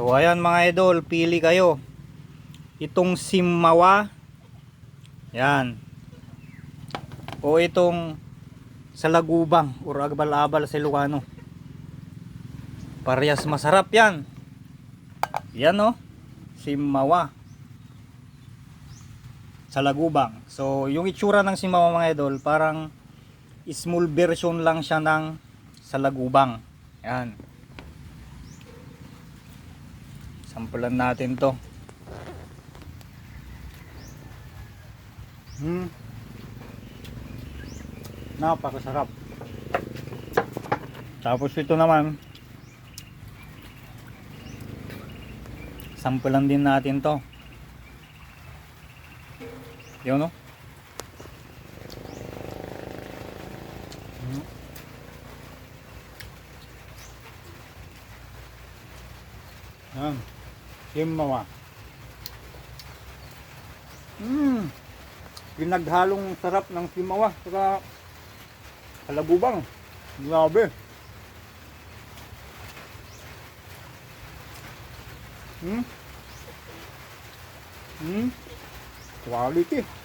So ayan mga idol, pili kayo. Itong Simawa, yan, o itong Salagubang or Abal-abal sa Ilocano. Parehas masarap yan. Yan o, Simawa, Salagubang. So yung itsura ng Simawa mga idol, parang small version lang siya ng Salagubang. Yan. Sampulan natin to. Napakasarap. Tapos ito naman, sampulan din natin to. Yun no? Yan. Simawa. Pinaghalong sarap ng Simawa saka Salagubang. Grabe. Quality.